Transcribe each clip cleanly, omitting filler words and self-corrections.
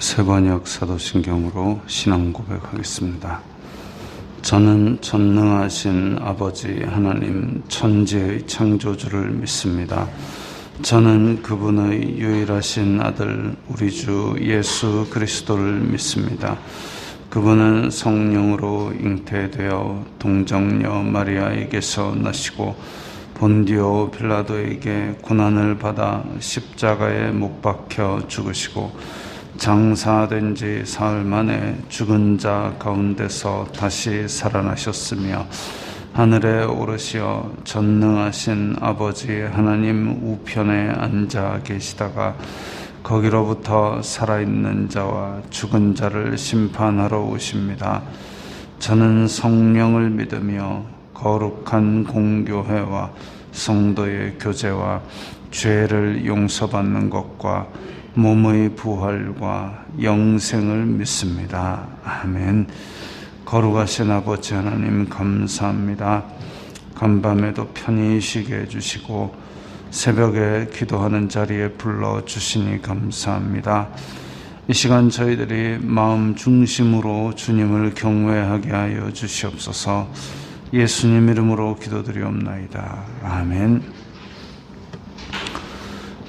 세번역 사도신경으로 신앙 고백하겠습니다. 저는 전능하신 아버지 하나님 천지의 창조주를 믿습니다. 저는 그분의 유일하신 아들 우리 주 예수 그리스도를 믿습니다. 그분은 성령으로 잉태되어 동정녀 마리아에게서 나시고 본디오 빌라도에게 고난을 받아 십자가에 못 박혀 죽으시고 장사된 지 사흘 만에 죽은 자 가운데서 다시 살아나셨으며 하늘에 오르시어 전능하신 아버지 하나님 우편에 앉아 계시다가 거기로부터 살아있는 자와 죽은 자를 심판하러 오십니다. 저는 성령을 믿으며 거룩한 공교회와 성도의 교제와 죄를 용서받는 것과 몸의 부활과 영생을 믿습니다. 아멘. 거룩하신 아버지 하나님 감사합니다. 간밤에도 편히 쉬게 해주시고 새벽에 기도하는 자리에 불러주시니 감사합니다. 이 시간 저희들이 마음 중심으로 주님을 경외하게 하여 주시옵소서. 예수님 이름으로 기도드리옵나이다. 아멘.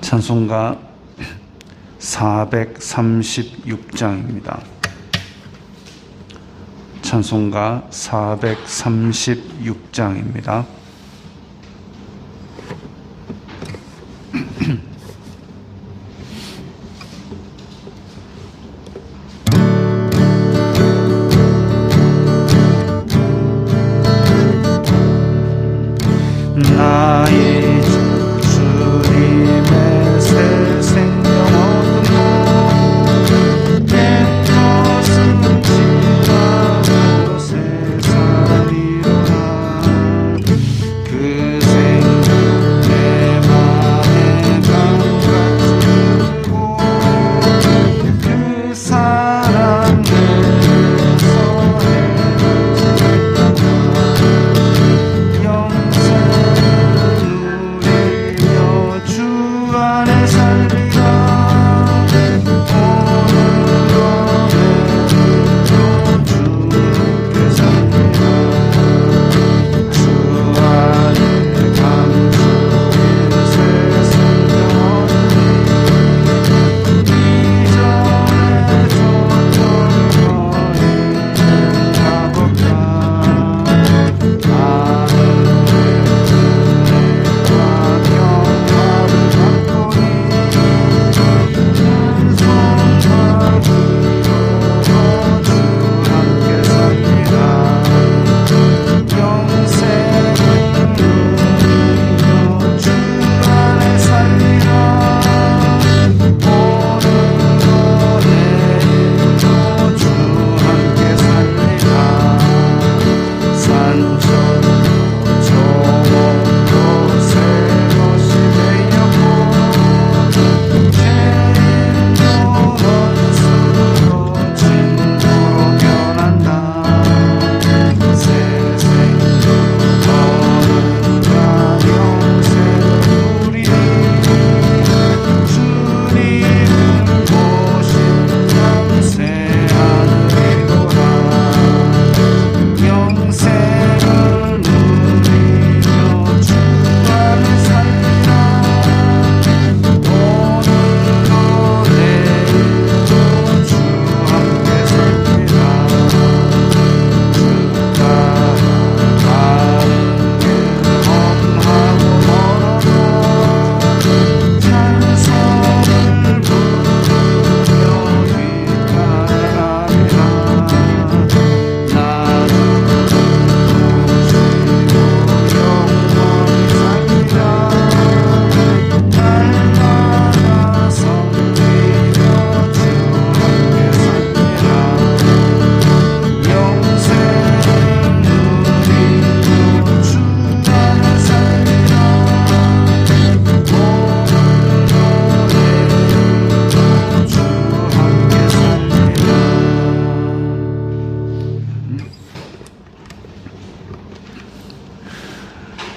찬송가 436장입니다. 찬송가 436장입니다. 나의 주님의 새 생명 얻은 내 것은 지나고 새 살이로라. 그 생명 내 맘에 감각주고 그 사랑 내서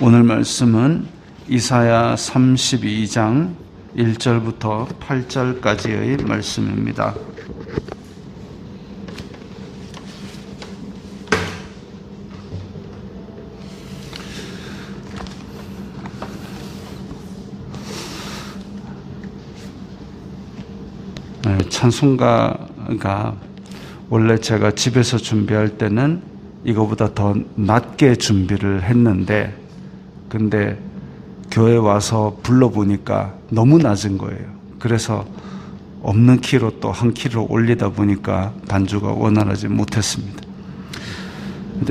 오늘 말씀은 이사야 32장 1절부터 8절까지의 말씀입니다. 찬송가가 원래 제가 집에서 준비할 때는 이거보다 더 낮게 준비를 했는데, 근데 교회 와서 불러보니까 너무 낮은 거예요. 그래서 없는 키로 또 한 키로 올리다 보니까 반주가 원활하지 못했습니다.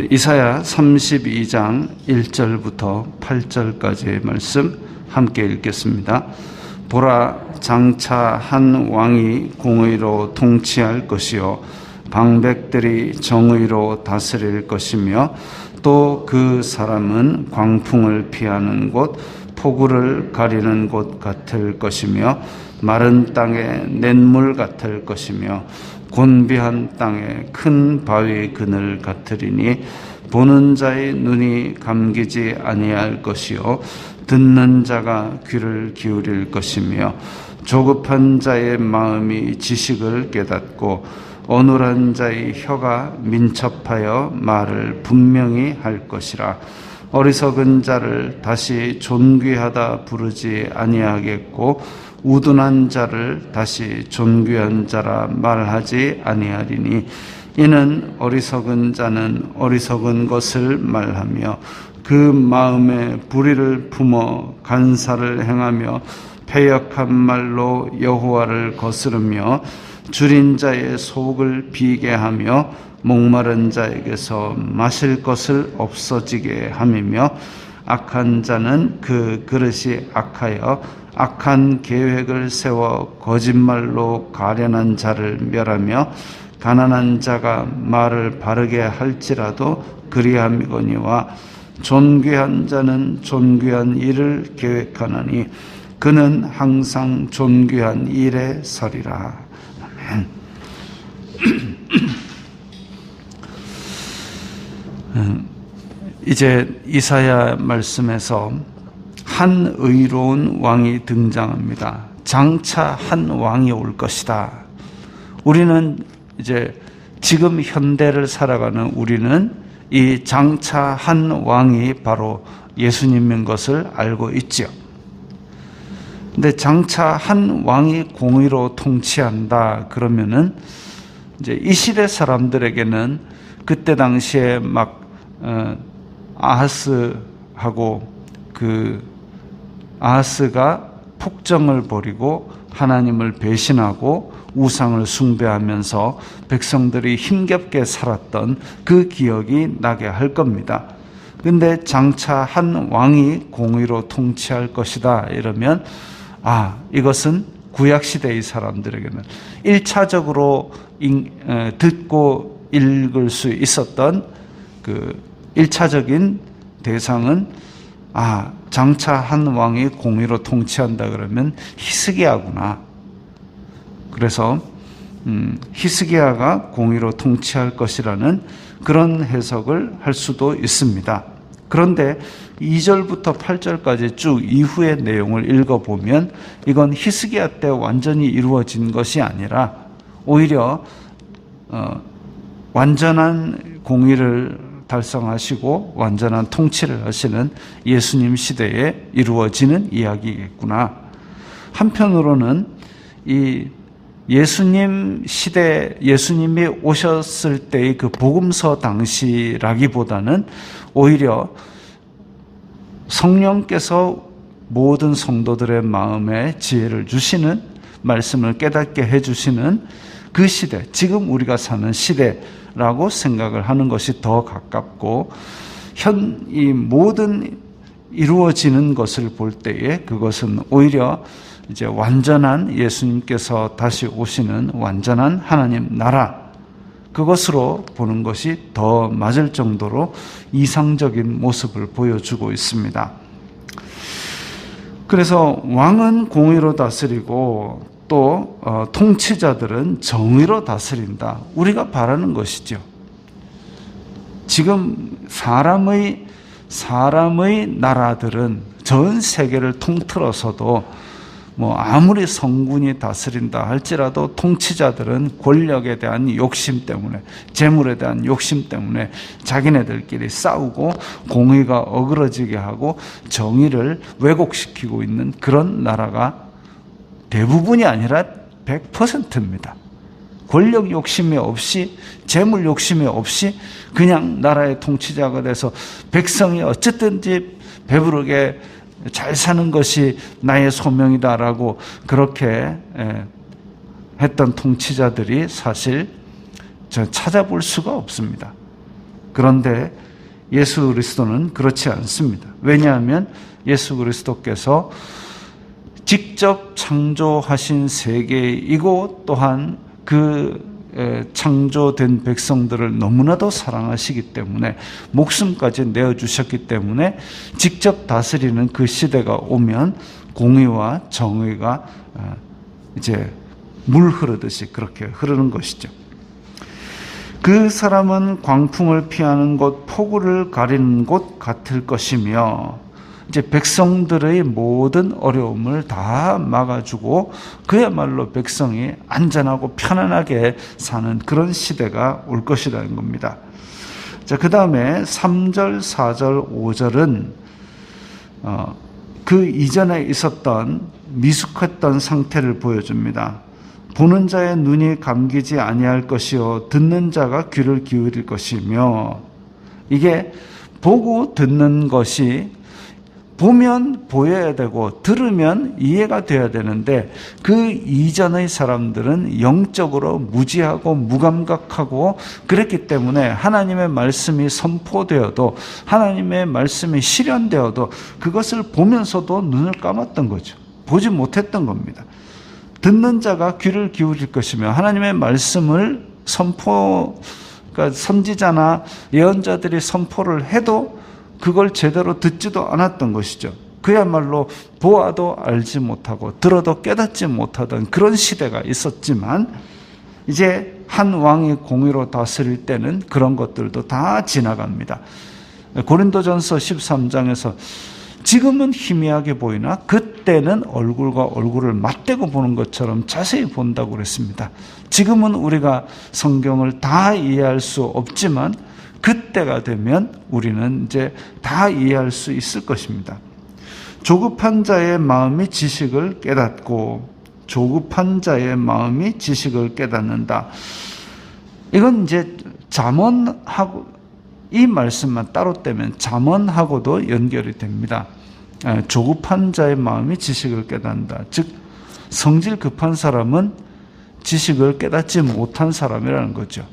이사야 32장 1절부터 8절까지의 말씀 함께 읽겠습니다. 보라, 장차 한 왕이 공의로 통치할 것이요 방백들이 정의로 다스릴 것이며 또 그 사람은 광풍을 피하는 곳, 폭우를 가리는 곳 같을 것이며 마른 땅에 냇물 같을 것이며 곤비한 땅에 큰 바위 그늘 같으리니 보는 자의 눈이 감기지 아니할 것이요 듣는 자가 귀를 기울일 것이며 조급한 자의 마음이 지식을 깨닫고 어눌한 자의 혀가 민첩하여 말을 분명히 할 것이라. 어리석은 자를 다시 존귀하다 부르지 아니하겠고 우둔한 자를 다시 존귀한 자라 말하지 아니하리니 이는 어리석은 자는 어리석은 것을 말하며 그 마음에 불의를 품어 간사를 행하며 패역한 말로 여호와를 거스르며 줄인 자의 속을 비게 하며 목마른 자에게서 마실 것을 없어지게 함이며 악한 자는 그 그릇이 악하여 악한 계획을 세워 거짓말로 가련한 자를 멸하며 가난한 자가 말을 바르게 할지라도 그리함이거니와 존귀한 자는 존귀한 일을 계획하나니 그는 항상 존귀한 일에 서리라. 아멘. 이제 이사야 말씀에서 한 의로운 왕이 등장합니다. 장차 한 왕이 올 것이다. 우리는 이제 지금 현대를 살아가는 우리는 이 장차 한 왕이 바로 예수님인 것을 알고 있지요. 근데 장차 한 왕이 공의로 통치한다 그러면은 이제 이 시대 사람들에게는 그때 당시에 막 아하스하고 그 아하스가 폭정을 벌이고 하나님을 배신하고 우상을 숭배하면서 백성들이 힘겹게 살았던 그 기억이 나게 할 겁니다. 근데 장차 한 왕이 공의로 통치할 것이다 이러면 이것은 구약시대의 사람들에게는 1차적으로 듣고 읽을 수 있었던 그 1차적인 대상은 장차 한 왕이 공의로 통치한다 그러면 히스기야구나. 그래서 히스기야가 공의로 통치할 것이라는 그런 해석을 할 수도 있습니다. 그런데 2절부터 8절까지 쭉 이후의 내용을 읽어보면 이건 히스기야 때 완전히 이루어진 것이 아니라 오히려 완전한 공의를 달성하시고 완전한 통치를 하시는 예수님 시대에 이루어지는 이야기겠구나. 한편으로는 이 예수님 시대, 예수님이 오셨을 때의 그 복음서 당시라기보다는 오히려 성령께서 모든 성도들의 마음에 지혜를 주시는, 말씀을 깨닫게 해주시는 그 시대, 지금 우리가 사는 시대라고 생각을 하는 것이 더 가깝고, 이 모든 이루어지는 것을 볼 때에 그것은 오히려 이제 완전한 예수님께서 다시 오시는 완전한 하나님 나라, 그것으로 보는 것이 더 맞을 정도로 이상적인 모습을 보여주고 있습니다. 그래서 왕은 공의로 다스리고 또 통치자들은 정의로 다스린다. 우리가 바라는 것이죠. 지금 사람의 나라들은 전 세계를 통틀어서도 아무리 성군이 다스린다 할지라도 통치자들은 권력에 대한 욕심 때문에, 재물에 대한 욕심 때문에 자기네들끼리 싸우고 공의가 어그러지게 하고 정의를 왜곡시키고 있는 그런 나라가 대부분이 아니라 100%입니다. 권력 욕심이 없이, 재물 욕심이 없이 그냥 나라의 통치자가 돼서 백성이 어쨌든지 배부르게 잘 사는 것이 나의 소명이다라고 그렇게 했던 통치자들이 사실 찾아볼 수가 없습니다. 그런데 예수 그리스도는 그렇지 않습니다. 왜냐하면 예수 그리스도께서 직접 창조하신 세계이고 또한 그 창조된 백성들을 너무나도 사랑하시기 때문에 목숨까지 내어주셨기 때문에 직접 다스리는 그 시대가 오면 공의와 정의가 이제 물 흐르듯이 그렇게 흐르는 것이죠. 그 사람은 광풍을 피하는 곳, 폭우를 가리는 곳 같을 것이며 이제 백성들의 모든 어려움을 다 막아주고 그야말로 백성이 안전하고 편안하게 사는 그런 시대가 올 것이라는 겁니다. 자, 그 다음에 3절, 4절, 5절은 그 이전에 있었던 미숙했던 상태를 보여줍니다. 보는 자의 눈이 감기지 아니할 것이요 듣는 자가 귀를 기울일 것이며, 이게 보고 듣는 것이 보면 보여야 되고 들으면 이해가 돼야 되는데 그 이전의 사람들은 영적으로 무지하고 무감각하고 그랬기 때문에 하나님의 말씀이 선포되어도 하나님의 말씀이 실현되어도 그것을 보면서도 눈을 감았던 거죠. 보지 못했던 겁니다. 듣는 자가 귀를 기울일 것이며 하나님의 말씀을 그러니까 선지자나 예언자들이 선포를 해도 그걸 제대로 듣지도 않았던 것이죠. 그야말로 보아도 알지 못하고 들어도 깨닫지 못하던 그런 시대가 있었지만 이제 한 왕이 공의로 다스릴 때는 그런 것들도 다 지나갑니다. 고린도전서 13장에서 지금은 희미하게 보이나 그때는 얼굴과 얼굴을 맞대고 보는 것처럼 자세히 본다고 그랬습니다. 지금은 우리가 성경을 다 이해할 수 없지만 그때가 되면 우리는 이제 다 이해할 수 있을 것입니다. 조급한 자의 마음이 지식을 깨닫고 조급한 자의 마음이 지식을 깨닫는다. 이건 이제 잠언하고 이 말씀만 따로 떼면 잠언하고도 연결이 됩니다. 조급한 자의 마음이 지식을 깨닫는다. 즉 성질 급한 사람은 지식을 깨닫지 못한 사람이라는 거죠.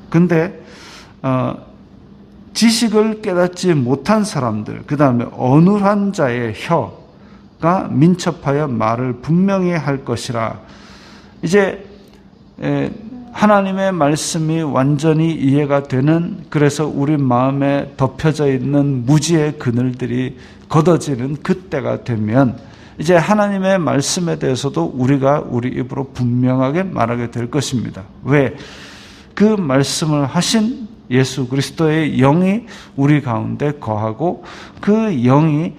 근데 지식을 깨닫지 못한 사람들, 그 다음에 어눌한 자의 혀가 민첩하여 말을 분명히 할 것이라. 이제 하나님의 말씀이 완전히 이해가 되는, 그래서 우리 마음에 덮여져 있는 무지의 그늘들이 걷어지는 그때가 되면 이제 하나님의 말씀에 대해서도 우리가 우리 입으로 분명하게 말하게 될 것입니다. 왜? 그 말씀을 하신 예수 그리스도의 영이 우리 가운데 거하고 그 영이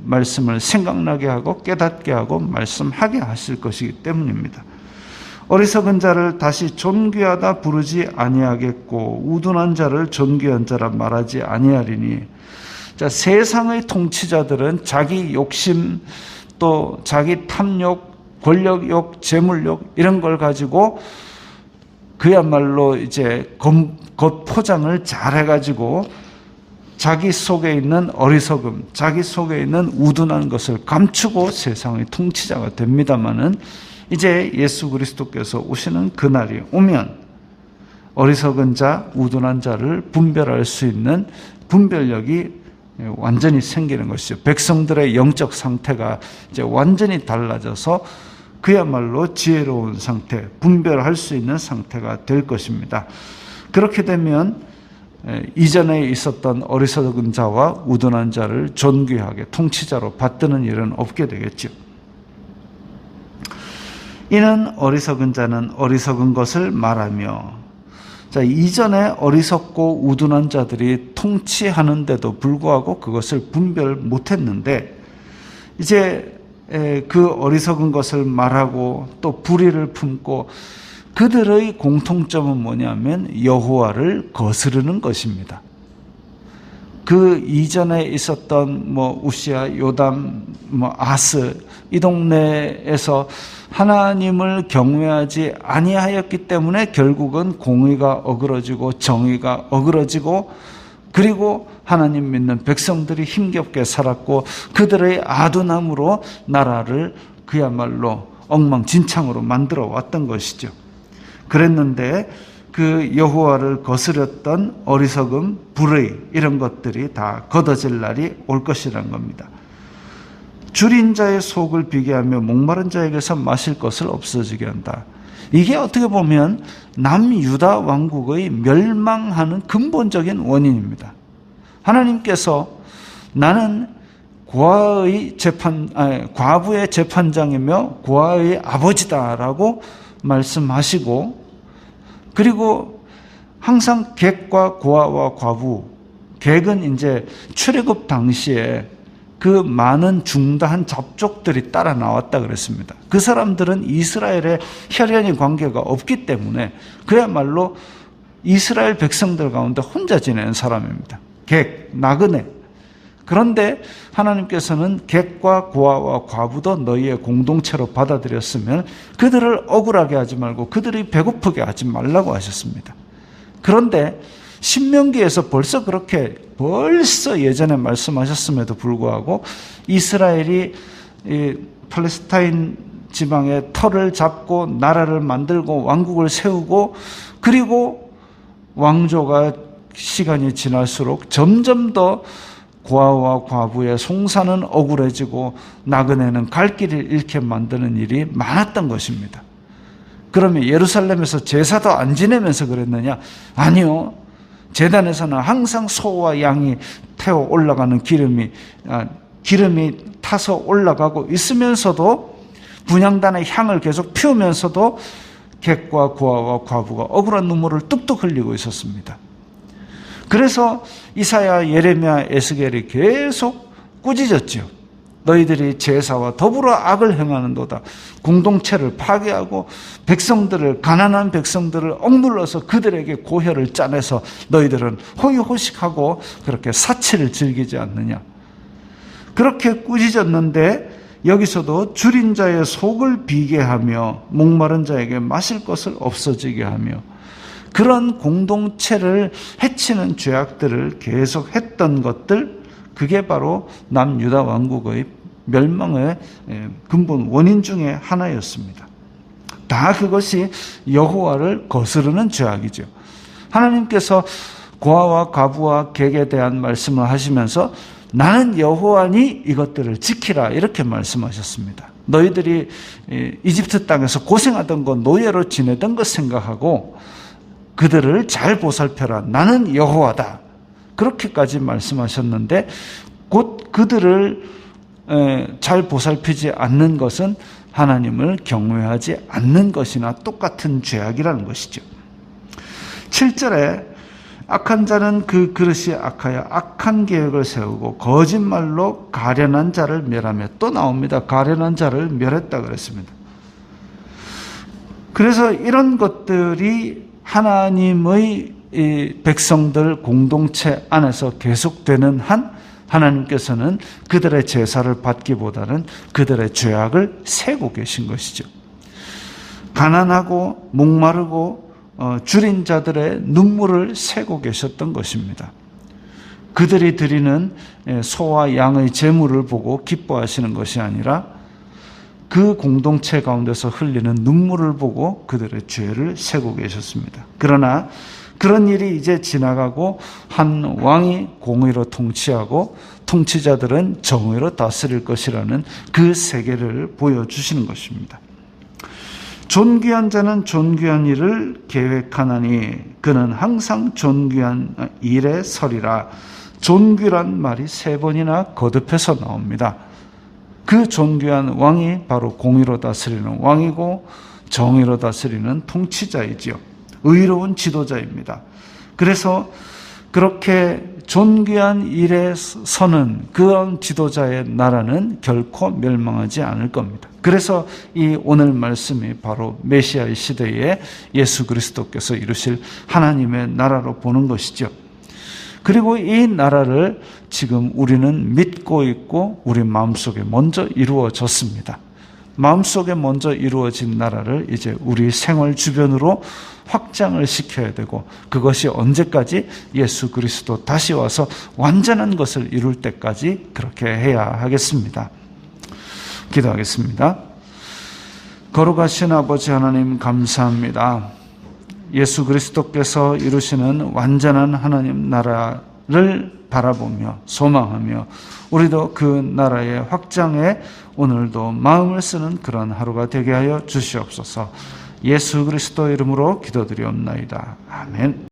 말씀을 생각나게 하고 깨닫게 하고 말씀하게 하실 것이기 때문입니다. 어리석은 자를 다시 존귀하다 부르지 아니하겠고 우둔한 자를 존귀한 자라 말하지 아니하리니. 자, 세상의 통치자들은 자기 욕심 또 자기 탐욕, 권력욕, 재물욕 이런 걸 가지고 그야말로 이제 겉포장을 잘 해가지고 자기 속에 있는 어리석음, 자기 속에 있는 우둔한 것을 감추고 세상의 통치자가 됩니다마는 이제 예수 그리스도께서 오시는 그날이 오면 어리석은 자, 우둔한 자를 분별할 수 있는 분별력이 완전히 생기는 것이죠. 백성들의 영적 상태가 이제 완전히 달라져서 그야말로 지혜로운 상태, 분별할 수 있는 상태가 될 것입니다. 그렇게 되면 이전에 있었던 어리석은 자와 우둔한 자를 존귀하게 통치자로 받드는 일은 없게 되겠죠. 이는 어리석은 자는 어리석은 것을 말하며, 자, 이전에 어리석고 우둔한 자들이 통치하는데도 불구하고 그것을 분별 못했는데 이제 그 어리석은 것을 말하고 또 불의를 품고 그들의 공통점은 뭐냐면 여호와를 거스르는 것입니다. 그 이전에 있었던 우시야, 요담, 아스 이 동네에서 하나님을 경외하지 아니하였기 때문에 결국은 공의가 어그러지고 정의가 어그러지고, 그리고 하나님 믿는 백성들이 힘겹게 살았고 그들의 아둔함으로 나라를 그야말로 엉망진창으로 만들어 왔던 것이죠. 그랬는데 그 여호와를 거스렸던 어리석음, 불의, 이런 것들이 다 걷어질 날이 올 것이라는 겁니다. 줄인 자의 속을 비게 하며 목마른 자에게서 마실 것을 없어지게 한다. 이게 어떻게 보면 남유다 왕국의 멸망하는 근본적인 원인입니다. 하나님께서 나는 과부의 재판장이며 고아의 아버지다라고 말씀하시고, 그리고 항상 객과 고아와 과부, 객은 이제 출애굽 당시에 그 많은 중다한 잡족들이 따라 나왔다 그랬습니다. 그 사람들은 이스라엘의 혈연의 관계가 없기 때문에 그야말로 이스라엘 백성들 가운데 혼자 지내는 사람입니다. 객, 나그네. 그런데 하나님께서는 객과 고아와 과부도 너희의 공동체로 받아들였으면 그들을 억울하게 하지 말고 그들이 배고프게 하지 말라고 하셨습니다. 그런데 신명기에서 벌써 예전에 말씀하셨음에도 불구하고 이스라엘이 이 팔레스타인 지방의 터를 잡고 나라를 만들고 왕국을 세우고, 그리고 왕조가 시간이 지날수록 점점 더 고아와 과부의 송사는 억울해지고 나그네는 갈 길을 잃게 만드는 일이 많았던 것입니다. 그러면 예루살렘에서 제사도 안 지내면서 그랬느냐? 아니요. 제단에서는 항상 소와 양이 태워 올라가는 기름이 타서 올라가고 있으면서도, 분향단의 향을 계속 피우면서도 객과 고아와 과부가 억울한 눈물을 뚝뚝 흘리고 있었습니다. 그래서 이사야, 예레미야, 에스겔이 계속 꾸짖었죠. 너희들이 제사와 더불어 악을 행하는도다. 공동체를 파괴하고 가난한 백성들을 억눌러서 그들에게 고혈을 짜내서 너희들은 호의호식하고 그렇게 사치를 즐기지 않느냐. 그렇게 꾸짖었는데 여기서도 줄인 자의 속을 비게 하며 목마른 자에게 마실 것을 없어지게 하며, 그런 공동체를 해치는 죄악들을 계속 했던 것들, 그게 바로 남유다 왕국의 멸망의 근본 원인 중에 하나였습니다. 다 그것이 여호와를 거스르는 죄악이죠. 하나님께서 고아와 과부와 객에 대한 말씀을 하시면서 나는 여호와니 이것들을 지키라, 이렇게 말씀하셨습니다. 너희들이 이집트 땅에서 고생하던 것, 노예로 지내던 것 생각하고 그들을 잘 보살펴라. 나는 여호와다. 그렇게까지 말씀하셨는데, 곧 그들을 잘 보살피지 않는 것은 하나님을 경외하지 않는 것이나 똑같은 죄악이라는 것이죠. 7절에 악한 자는 그 그릇이 악하여 악한 계획을 세우고 거짓말로 가련한 자를 멸하며, 또 나옵니다. 가련한 자를 멸했다 그랬습니다. 그래서 이런 것들이 하나님의 이 백성들 공동체 안에서 계속되는 한, 하나님께서는 그들의 제사를 받기보다는 그들의 죄악을 세고 계신 것이죠. 가난하고 목마르고 줄인 자들의 눈물을 세고 계셨던 것입니다. 그들이 드리는 소와 양의 제물을 보고 기뻐하시는 것이 아니라 그 공동체 가운데서 흘리는 눈물을 보고 그들의 죄를 세고 계셨습니다. 그러나 그런 일이 이제 지나가고 한 왕이 공의로 통치하고 통치자들은 정의로 다스릴 것이라는 그 세계를 보여주시는 것입니다. 존귀한 자는 존귀한 일을 계획하나니 그는 항상 존귀한 일에 서리라. 존귀란 말이 3번이나 거듭해서 나옵니다. 그 존귀한 왕이 바로 공의로 다스리는 왕이고 정의로 다스리는 통치자이지요. 의로운 지도자입니다. 그래서 그렇게 존귀한 일에 서는 그런 지도자의 나라는 결코 멸망하지 않을 겁니다. 그래서 이 오늘 말씀이 바로 메시아의 시대에 예수 그리스도께서 이루실 하나님의 나라로 보는 것이죠. 그리고 이 나라를 지금 우리는 믿고 있고 우리 마음속에 먼저 이루어졌습니다. 마음속에 먼저 이루어진 나라를 이제 우리 생활 주변으로 확장을 시켜야 되고, 그것이 언제까지? 예수 그리스도 다시 와서 완전한 것을 이룰 때까지 그렇게 해야 하겠습니다. 기도하겠습니다. 거룩하신 아버지 하나님, 감사합니다. 예수 그리스도께서 이루시는 완전한 하나님 나라를 바라보며 소망하며 우리도 그 나라의 확장에 오늘도 마음을 쓰는 그런 하루가 되게 하여 주시옵소서. 예수 그리스도 이름으로 기도드리옵나이다. 아멘.